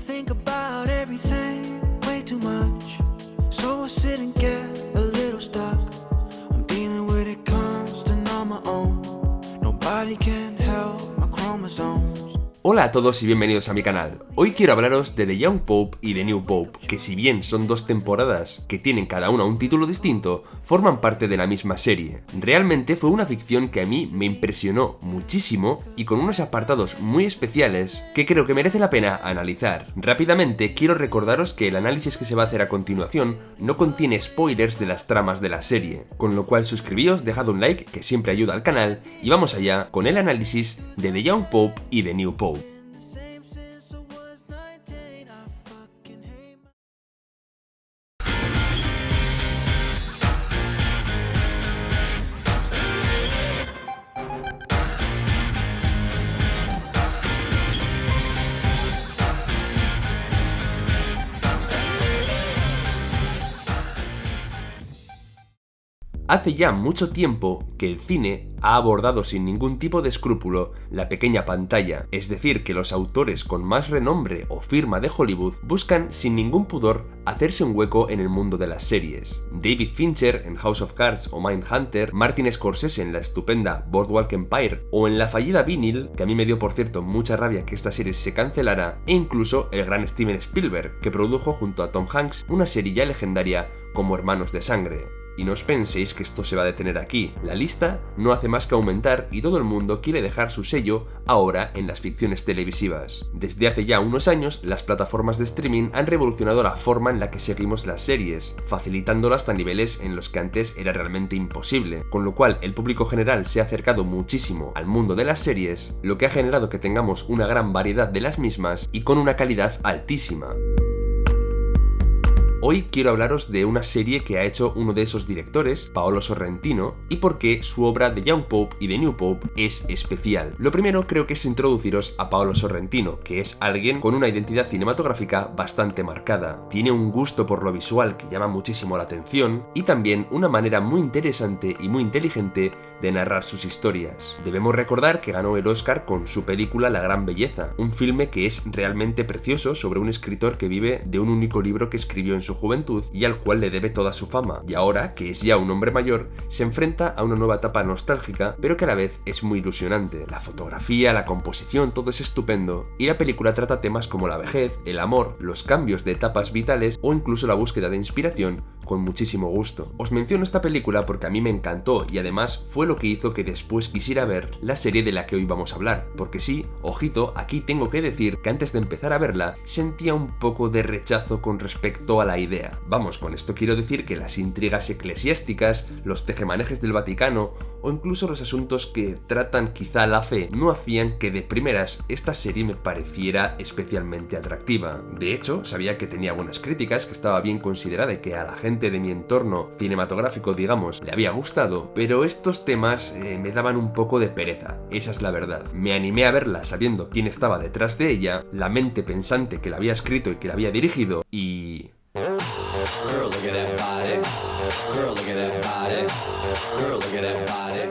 think about everything way too much, so I sit and get a little stuck. I'm dealing with it constant on my own. Nobody can help my chromosomes. Hola a todos y bienvenidos a mi canal. Hoy quiero hablaros de The Young Pope y The New Pope, que si bien son dos temporadas que tienen cada una un título distinto, forman parte de la misma serie. Realmente fue una ficción que a mí me impresionó muchísimo y con unos apartados muy especiales que creo que merece la pena analizar. Rápidamente quiero recordaros que el análisis que se va a hacer a continuación no contiene spoilers de las tramas de la serie, con lo cual suscribíos, dejad un like que siempre ayuda al canal y vamos allá con el análisis de The Young Pope y The New Pope. Hace ya mucho tiempo que el cine ha abordado sin ningún tipo de escrúpulo la pequeña pantalla, es decir, que los autores con más renombre o firma de Hollywood buscan sin ningún pudor hacerse un hueco en el mundo de las series. David Fincher en House of Cards o Mindhunter, Martin Scorsese en la estupenda Boardwalk Empire o en la fallida Vinyl, que a mí me dio por cierto mucha rabia que esta serie se cancelara, e incluso el gran Steven Spielberg, que produjo junto a Tom Hanks una serie ya legendaria como Hermanos de Sangre. Y no os penséis que esto se va a detener aquí, la lista no hace más que aumentar y todo el mundo quiere dejar su sello ahora en las ficciones televisivas. Desde hace ya unos años, las plataformas de streaming han revolucionado la forma en la que seguimos las series, facilitándolas hasta niveles en los que antes era realmente imposible, con lo cual el público general se ha acercado muchísimo al mundo de las series, lo que ha generado que tengamos una gran variedad de las mismas y con una calidad altísima. Hoy quiero hablaros de una serie que ha hecho uno de esos directores, Paolo Sorrentino, y por qué su obra The Young Pope y The New Pope es especial. Lo primero creo que es introduciros a Paolo Sorrentino, que es alguien con una identidad cinematográfica bastante marcada. Tiene un gusto por lo visual que llama muchísimo la atención y también una manera muy interesante y muy inteligente de narrar sus historias. Debemos recordar que ganó el Oscar con su película La Gran Belleza, un filme que es realmente precioso sobre un escritor que vive de un único libro que escribió en su juventud y al cual le debe toda su fama, y ahora, que es ya un hombre mayor, se enfrenta a una nueva etapa nostálgica, pero que a la vez es muy ilusionante. La fotografía, la composición, todo es estupendo, y la película trata temas como la vejez, el amor, los cambios de etapas vitales o incluso la búsqueda de inspiración con muchísimo gusto. Os menciono esta película porque a mí me encantó y además fue lo que hizo que después quisiera ver la serie de la que hoy vamos a hablar, porque sí, ojito, aquí tengo que decir que antes de empezar a verla sentía un poco de rechazo con respecto a la idea. Vamos, con esto quiero decir que las intrigas eclesiásticas, los tejemanejes del Vaticano o incluso los asuntos que tratan quizá la fe no hacían que de primeras esta serie me pareciera especialmente atractiva. De hecho, sabía que tenía buenas críticas, que estaba bien considerada y que a la gente de mi entorno cinematográfico, digamos, le había gustado, pero estos temas me daban un poco de pereza, esa es la verdad. Me animé a verla sabiendo quién estaba detrás de ella, la mente pensante que la había escrito y que la había dirigido, y... Girl, look at that body. Girl, look at that body. Girl, look at that body.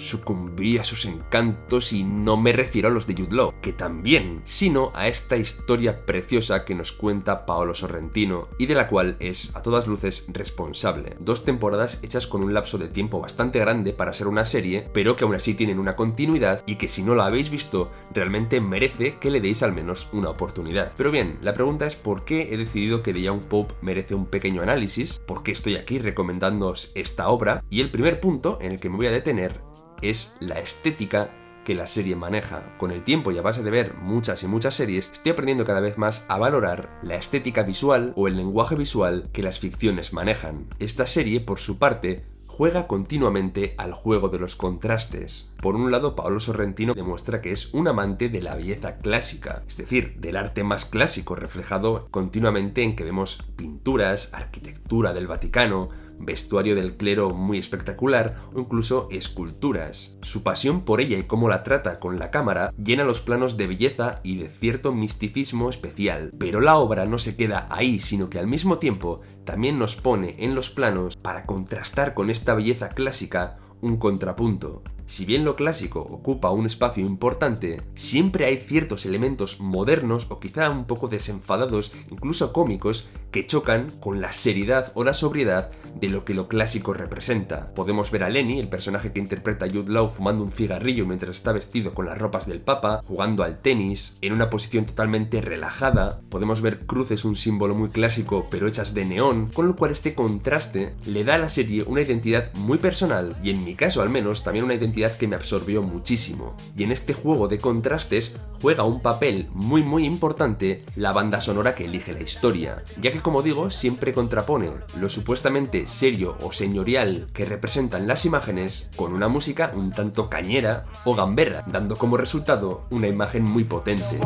Sucumbí a sus encantos y no me refiero a los de Jude Law, que también, sino a esta historia preciosa que nos cuenta Paolo Sorrentino y de la cual es a todas luces responsable. 2 temporadas hechas con un lapso de tiempo bastante grande para ser una serie, pero que aún así tienen una continuidad y que si no la habéis visto realmente merece que le deis al menos una oportunidad. Pero bien, la pregunta es por qué he decidido que The Young Pope merece un pequeño análisis, por qué estoy aquí recomendándoos esta obra, y el primer punto en el que me voy a detener es la estética que la serie maneja. Con el tiempo y a base de ver muchas y muchas series, estoy aprendiendo cada vez más a valorar la estética visual o el lenguaje visual que las ficciones manejan. Esta serie, por su parte, juega continuamente al juego de los contrastes. Por un lado, Paolo Sorrentino demuestra que es un amante de la belleza clásica, es decir, del arte más clásico, reflejado continuamente en que vemos pinturas, arquitectura del Vaticano, vestuario del clero muy espectacular o incluso esculturas. Su pasión por ella y cómo la trata con la cámara llena los planos de belleza y de cierto misticismo especial. Pero la obra no se queda ahí, sino que al mismo tiempo también nos pone en los planos, para contrastar con esta belleza clásica, un contrapunto. Si bien lo clásico ocupa un espacio importante, siempre hay ciertos elementos modernos o quizá un poco desenfadados, incluso cómicos, que chocan con la seriedad o la sobriedad de lo que lo clásico representa. Podemos ver a Lenny, el personaje que interpreta Jude Law, fumando un cigarrillo mientras está vestido con las ropas del Papa, jugando al tenis, en una posición totalmente relajada. Podemos ver cruces, un símbolo muy clásico, pero hechas de neón, con lo cual este contraste le da a la serie una identidad muy personal y, en mi caso al menos, también una identidad que me absorbió muchísimo. Y en este juego de contrastes juega un papel muy importante la banda sonora que elige la historia, ya que, como digo, siempre contrapone lo supuestamente serio o señorial que representan las imágenes con una música un tanto cañera o gamberra, dando como resultado una imagen muy potente.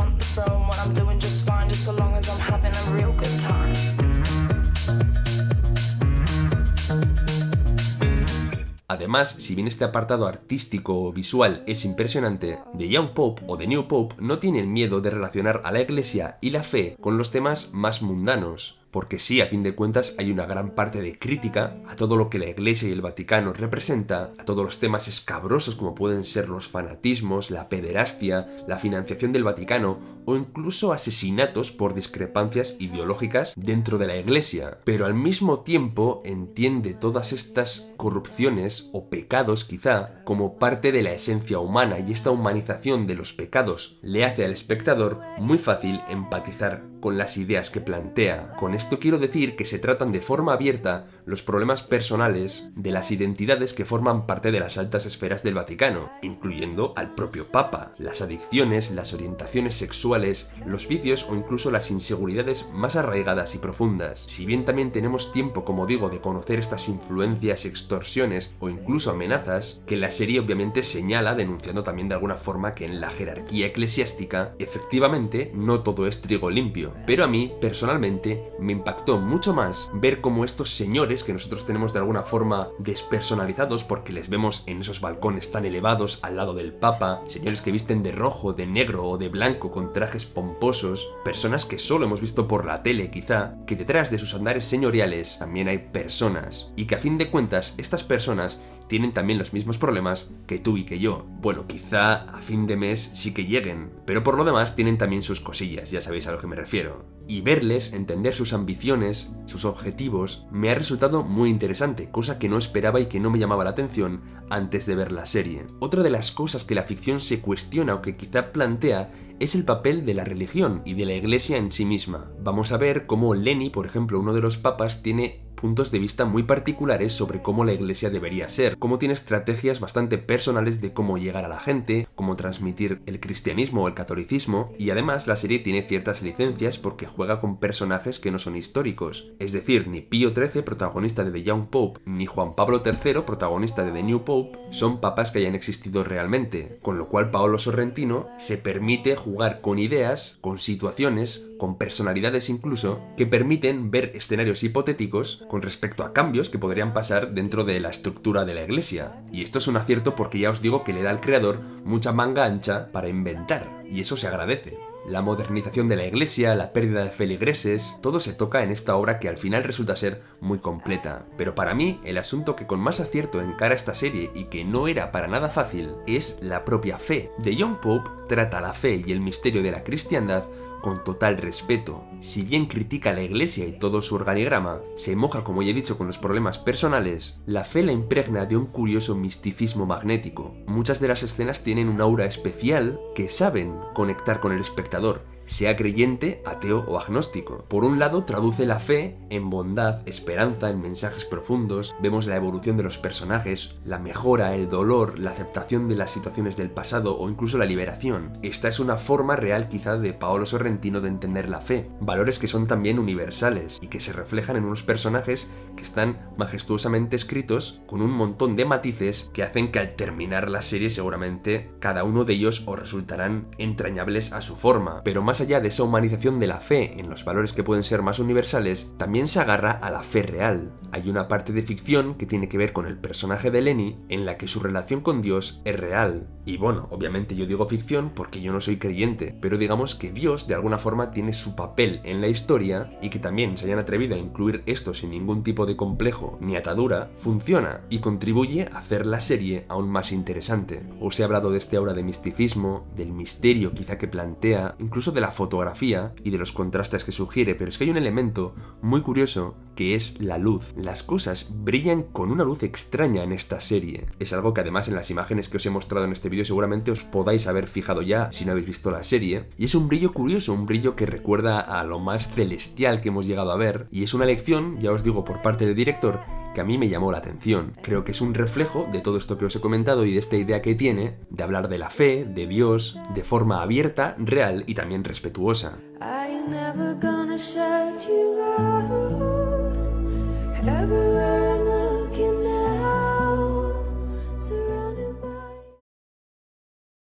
Además, si bien este apartado artístico o visual es impresionante, The Young Pope o The New Pope no tienen miedo de relacionar a la Iglesia y la fe con los temas más mundanos. Porque sí, a fin de cuentas hay una gran parte de crítica a todo lo que la Iglesia y el Vaticano representa, a todos los temas escabrosos como pueden ser los fanatismos, la pederastia, la financiación del Vaticano o incluso asesinatos por discrepancias ideológicas dentro de la Iglesia. Pero al mismo tiempo entiende todas estas corrupciones o pecados quizá como parte de la esencia humana, y esta humanización de los pecados le hace al espectador muy fácil empatizar con las ideas que plantea. Con esto quiero decir que se tratan de forma abierta los problemas personales de las identidades que forman parte de las altas esferas del Vaticano, incluyendo al propio Papa, las adicciones, las orientaciones sexuales, los vicios o incluso las inseguridades más arraigadas y profundas. Si bien también tenemos tiempo, como digo, de conocer estas influencias, extorsiones o incluso amenazas, que la serie obviamente señala, denunciando también de alguna forma que en la jerarquía eclesiástica efectivamente no todo es trigo limpio. Pero a mí, personalmente, me impactó mucho más ver cómo estos señores que nosotros tenemos de alguna forma despersonalizados porque les vemos en esos balcones tan elevados al lado del Papa, señores que visten de rojo, de negro o de blanco con trajes pomposos, personas que solo hemos visto por la tele quizá, que detrás de sus andares señoriales también hay personas, y que a fin de cuentas estas personas tienen también los mismos problemas que tú y que yo. Bueno, quizá a fin de mes sí que lleguen, pero por lo demás tienen también sus cosillas, ya sabéis a lo que me refiero. Y verles, entender sus ambiciones, sus objetivos, me ha resultado muy interesante, cosa que no esperaba y que no me llamaba la atención antes de ver la serie. Otra de las cosas que la ficción se cuestiona o que quizá plantea es el papel de la religión y de la Iglesia en sí misma. Vamos a ver cómo Lenny, por ejemplo, uno de los papas, tiene puntos de vista muy particulares sobre cómo la Iglesia debería ser, cómo tiene estrategias bastante personales de cómo llegar a la gente, cómo transmitir el cristianismo o el catolicismo, y además la serie tiene ciertas licencias porque juega con personajes que no son históricos. Es decir, ni Pío XIII, protagonista de The Young Pope, ni Juan Pablo III, protagonista de The New Pope, son papas que hayan existido realmente, con lo cual Paolo Sorrentino se permite jugar con ideas, con situaciones, con personalidades incluso, que permiten ver escenarios hipotéticos con respecto a cambios que podrían pasar dentro de la estructura de la Iglesia. Y esto es un acierto porque ya os digo que le da al creador mucha manga ancha para inventar, y eso se agradece. La modernización de la Iglesia, la pérdida de feligreses, todo se toca en esta obra que al final resulta ser muy completa. Pero para mí, el asunto que con más acierto encara esta serie y que no era para nada fácil es la propia fe. The Young Pope trata la fe y el misterio de la cristiandad con total respeto. Si bien critica a la Iglesia y todo su organigrama, se moja, como ya he dicho, con los problemas personales, la fe la impregna de un curioso misticismo magnético. Muchas de las escenas tienen un aura especial que saben conectar con el espectador, sea creyente, ateo o agnóstico. Por un lado, traduce la fe en bondad, esperanza, en mensajes profundos, vemos la evolución de los personajes, la mejora, el dolor, la aceptación de las situaciones del pasado o incluso la liberación. Esta es una forma real quizá de Paolo Sorrentino de entender la fe, valores que son también universales y que se reflejan en unos personajes que están majestuosamente escritos con un montón de matices que hacen que al terminar la serie seguramente cada uno de ellos os resultarán entrañables a su forma. Pero más allá de esa humanización de la fe en los valores que pueden ser más universales, también se agarra a la fe real. Hay una parte de ficción que tiene que ver con el personaje de Lenny, en la que su relación con Dios es real. Y bueno, obviamente yo digo ficción porque yo no soy creyente, pero digamos que Dios de alguna forma tiene su papel en la historia, y que también se hayan atrevido a incluir esto sin ningún tipo de complejo ni atadura, funciona y contribuye a hacer la serie aún más interesante. Os he hablado de este aura de misticismo, del misterio quizá que plantea, incluso de la fotografía y de los contrastes que sugiere, pero es que hay un elemento muy curioso que es la luz. Las cosas brillan con una luz extraña en esta serie. Es algo que además en las imágenes que os he mostrado en este vídeo seguramente os podáis haber fijado ya si no habéis visto la serie, y es un brillo curioso, un brillo que recuerda a lo más celestial que hemos llegado a ver, y es una lección, ya os digo, por parte del director, que a mí me llamó la atención. Creo que es un reflejo de todo esto que os he comentado y de esta idea que tiene de hablar de la fe, de Dios, de forma abierta, real y también respetuosa.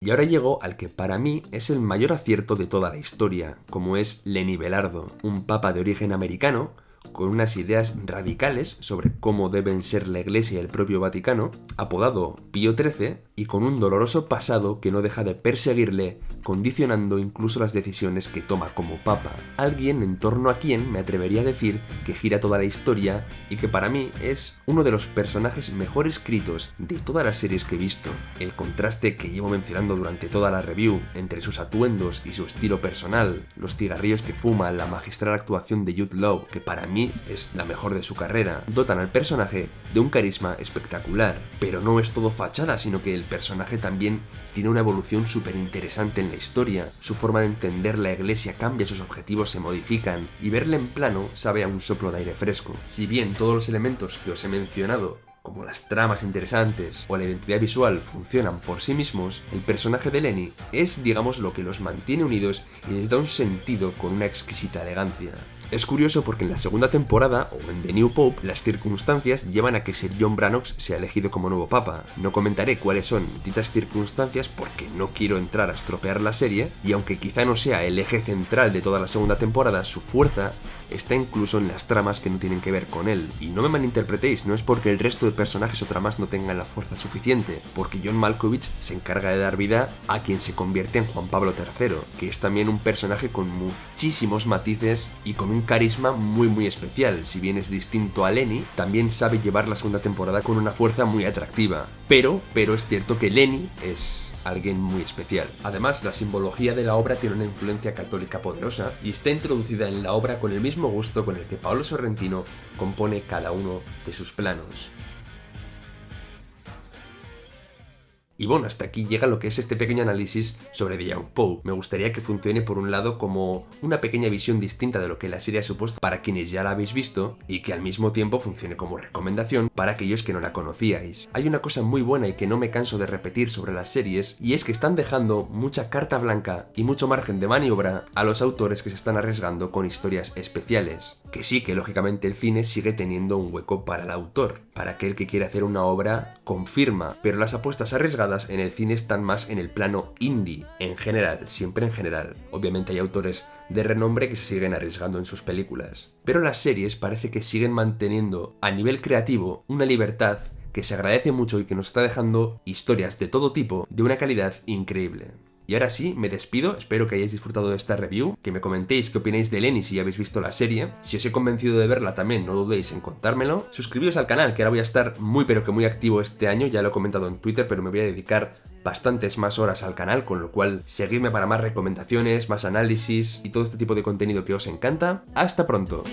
Y ahora llego al que para mí es el mayor acierto de toda la historia, como es Lenny Belardo, un papa de origen americano, con unas ideas radicales sobre cómo deben ser la Iglesia y el propio Vaticano, apodado Pío XIII, y con un doloroso pasado que no deja de perseguirle, condicionando incluso las decisiones que toma como papa. Alguien en torno a quien me atrevería a decir que gira toda la historia y que para mí es uno de los personajes mejor escritos de todas las series que he visto. El contraste que llevo mencionando durante toda la review entre sus atuendos y su estilo personal, los cigarrillos que fuma, la magistral actuación de Jude Law, que para mí es la mejor de su carrera, dotan al personaje de un carisma espectacular. Pero no es todo fachada, sino que el personaje también tiene una evolución súper interesante en la historia. Su forma de entender la Iglesia cambia, sus objetivos se modifican, y verle en plano sabe a un soplo de aire fresco. Si bien todos los elementos que os he mencionado, como las tramas interesantes o la identidad visual, funcionan por sí mismos, el personaje de Lenny es, digamos, lo que los mantiene unidos y les da un sentido con una exquisita elegancia. Es curioso porque en la segunda temporada, o en The New Pope, las circunstancias llevan a que Sir John Brannox sea elegido como nuevo papa. No comentaré cuáles son dichas circunstancias porque no quiero entrar a estropear la serie, y aunque quizá no sea el eje central de toda la segunda temporada, su fuerza está incluso en las tramas que no tienen que ver con él. Y no me malinterpretéis, no es porque el resto de personajes o tramas no tengan la fuerza suficiente, porque John Malkovich se encarga de dar vida a quien se convierte en Juan Pablo III, que es también un personaje con muchísimos matices y con un carisma muy especial. Si bien es distinto a Lenny, también sabe llevar la segunda temporada con una fuerza muy atractiva. Pero es cierto que Lenny es alguien muy especial. Además, la simbología de la obra tiene una influencia católica poderosa y está introducida en la obra con el mismo gusto con el que Paolo Sorrentino compone cada uno de sus planos. Y bueno, hasta aquí llega lo que es este pequeño análisis sobre The Young Pope. Me gustaría que funcione por un lado como una pequeña visión distinta de lo que la serie ha supuesto para quienes ya la habéis visto, y que al mismo tiempo funcione como recomendación para aquellos que no la conocíais. Hay una cosa muy buena y que no me canso de repetir sobre las series, y es que están dejando mucha carta blanca y mucho margen de maniobra a los autores que se están arriesgando con historias especiales. Que sí, que lógicamente el cine sigue teniendo un hueco para el autor, para aquel que quiere hacer una obra con firma, pero las apuestas arriesgadas en el cine están más en el plano indie, en general, siempre en general. Obviamente hay autores de renombre que se siguen arriesgando en sus películas, pero las series parece que siguen manteniendo a nivel creativo una libertad que se agradece mucho y que nos está dejando historias de todo tipo de una calidad increíble. Y ahora sí, me despido, espero que hayáis disfrutado de esta review, que me comentéis qué opináis de Lenny si ya habéis visto la serie. Si os he convencido de verla también, no dudéis en contármelo. Suscribíos al canal, que ahora voy a estar muy activo este año, ya lo he comentado en Twitter, pero me voy a dedicar bastantes más horas al canal, con lo cual seguidme para más recomendaciones, más análisis y todo este tipo de contenido que os encanta. ¡Hasta pronto!